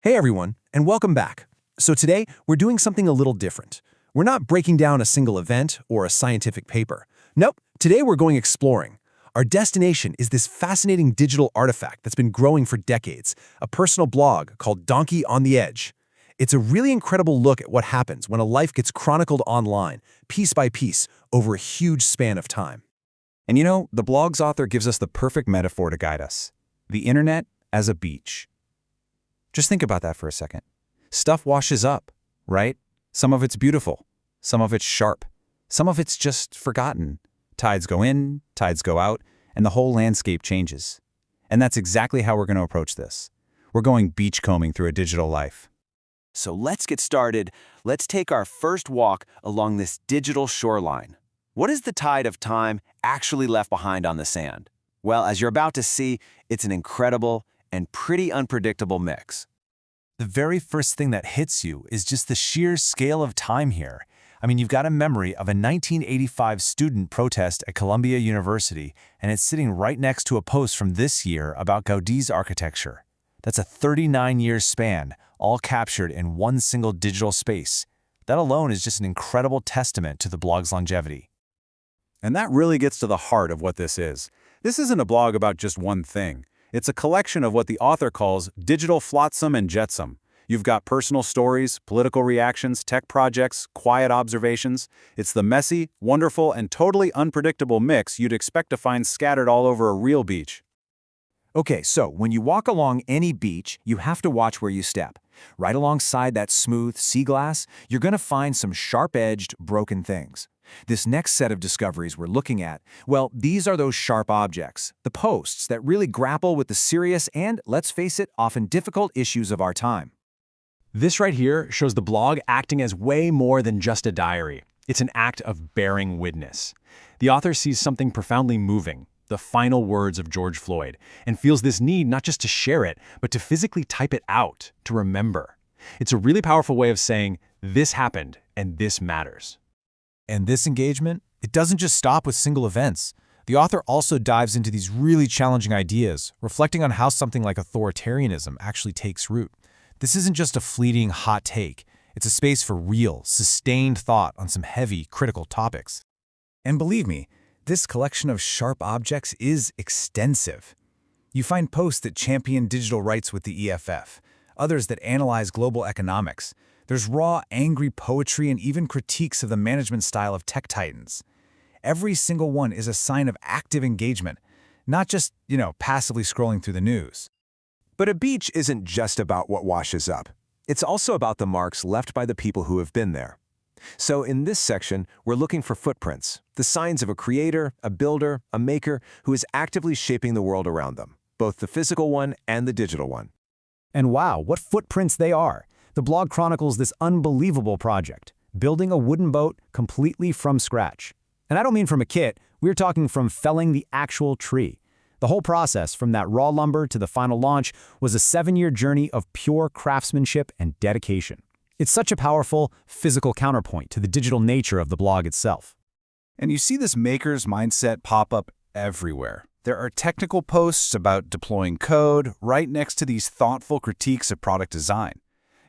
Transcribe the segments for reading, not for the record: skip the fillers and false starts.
Hey everyone, and welcome back. So today, we're doing something a little different. We're not breaking down a single event or a scientific paper. Nope, today we're going exploring. Our destination is this fascinating digital artifact that's been growing for decades, a personal blog called Donkey on the Edge. It's a really incredible look at what happens when a life gets chronicled online, piece by piece, over a huge span of time. And you know, the blog's author gives us the perfect metaphor to guide us. The internet as a beach. Just think about that for a second. Stuff washes up, right? Some of it's beautiful, some of it's sharp, some of it's just forgotten. Tides go in, tides go out, and the whole landscape changes. And that's exactly how we're going to approach this. We're going beachcombing through a digital life. So let's get started. Let's take our first walk along this digital shoreline. What is the tide of time actually left behind on the sand? Well, as you're about to see, it's an incredible and pretty unpredictable mix. The very first thing that hits you is just the sheer scale of time here. I mean, you've got a memory of a 1985 student protest at Columbia University, and it's sitting right next to a post from this year about Gaudi's architecture. That's a 39-year span, all captured in one single digital space. That alone is just an incredible testament to the blog's longevity. And that really gets to the heart of what this is. This isn't a blog about just one thing. It's a collection of what the author calls digital flotsam and jetsam. You've got personal stories, political reactions, tech projects, quiet observations. It's the messy, wonderful, and totally unpredictable mix you'd expect to find scattered all over a real beach. Okay, so when you walk along any beach, you have to watch where you step. Right alongside that smooth sea glass, you're going to find some sharp-edged, broken things. This next set of discoveries we're looking at, well, these are those sharp objects, the posts that really grapple with the serious and, let's face it, often difficult issues of our time. This right here shows the blog acting as way more than just a diary. It's an act of bearing witness. The author sees something profoundly moving, the final words of George Floyd, and feels this need not just to share it, but to physically type it out, to remember. It's a really powerful way of saying, this happened, and this matters. And this engagement, it doesn't just stop with single events. The author also dives into these really challenging ideas, reflecting on how something like authoritarianism actually takes root. This isn't just a fleeting hot take. It's a space for real, sustained thought on some heavy, critical topics. And believe me, this collection of sharp objects is extensive. You find posts that champion digital rights with the EFF, others that analyze global economics. There's raw, angry poetry and even critiques of the management style of tech titans. Every single one is a sign of active engagement, not just, passively scrolling through the news. But a beach isn't just about what washes up. It's also about the marks left by the people who have been there. So in this section, we're looking for footprints, the signs of a creator, a builder, a maker who is actively shaping the world around them, both the physical one and the digital one. And wow, what footprints they are! The blog chronicles this unbelievable project, building a wooden boat completely from scratch. And I don't mean from a kit, we're talking from felling the actual tree. The whole process, from that raw lumber to the final launch, was a 7-year journey of pure craftsmanship and dedication. It's such a powerful, physical counterpoint to the digital nature of the blog itself. And you see this maker's mindset pop up everywhere. There are technical posts about deploying code right next to these thoughtful critiques of product design.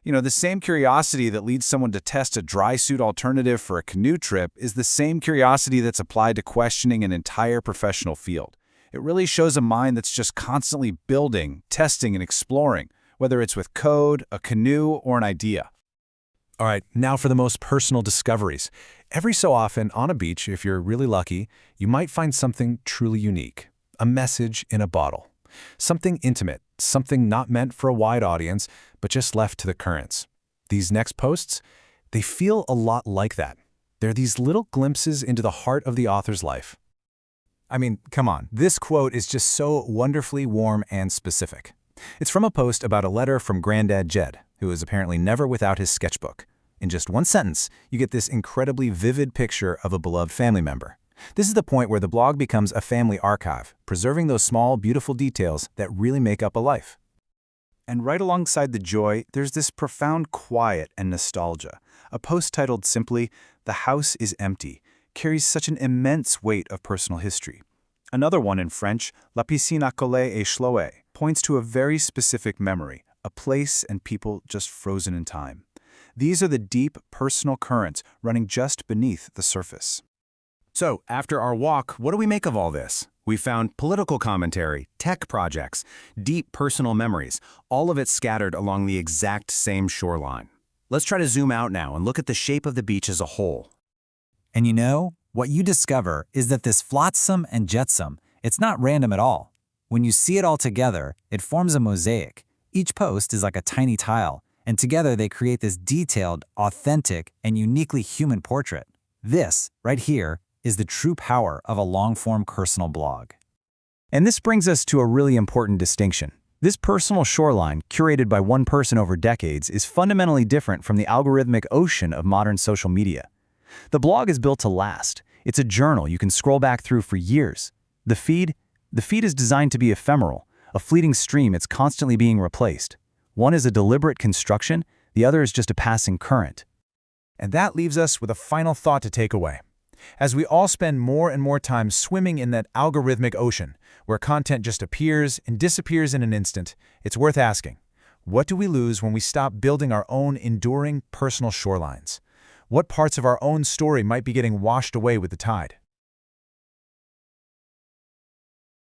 The same curiosity that leads someone to test a dry suit alternative for a canoe trip is the same curiosity that's applied to questioning an entire professional field. It really shows a mind that's just constantly building, testing, and exploring, whether it's with code, a canoe, or an idea. All right, now for the most personal discoveries. Every so often, on a beach, if you're really lucky, you might find something truly unique. A message in a bottle. Something intimate, something not meant for a wide audience, but just left to the currents. These next posts, they feel a lot like that. They're these little glimpses into the heart of the author's life. I mean, come on, this quote is just so wonderfully warm and specific. It's from a post about a letter from Granddad Jed, who is apparently never without his sketchbook. In just one sentence, you get this incredibly vivid picture of a beloved family member. This is the point where the blog becomes a family archive, preserving those small, beautiful details that really make up a life. And right alongside the joy, there's this profound quiet and nostalgia. A post titled simply, "The House is Empty," carries such an immense weight of personal history. Another one in French, La piscine accolée et chloé, points to a very specific memory, a place and people just frozen in time. These are the deep, personal currents running just beneath the surface. So, after our walk, what do we make of all this? We found political commentary, tech projects, deep personal memories, all of it scattered along the exact same shoreline. Let's try to zoom out now and look at the shape of the beach as a whole. And you know, what you discover is that this flotsam and jetsam, it's not random at all. When you see it all together, it forms a mosaic. Each post is like a tiny tile, and together they create this detailed, authentic, and uniquely human portrait. This, right here, is the true power of a long-form personal blog. And this brings us to a really important distinction. This personal shoreline, curated by one person over decades, is fundamentally different from the algorithmic ocean of modern social media. The blog is built to last. It's a journal you can scroll back through for years. The feed is designed to be ephemeral, a fleeting stream it's constantly being replaced. One is a deliberate construction, the other is just a passing current. And that leaves us with a final thought to take away. As we all spend more and more time swimming in that algorithmic ocean, where content just appears and disappears in an instant, it's worth asking, what do we lose when we stop building our own enduring personal shorelines? What parts of our own story might be getting washed away with the tide?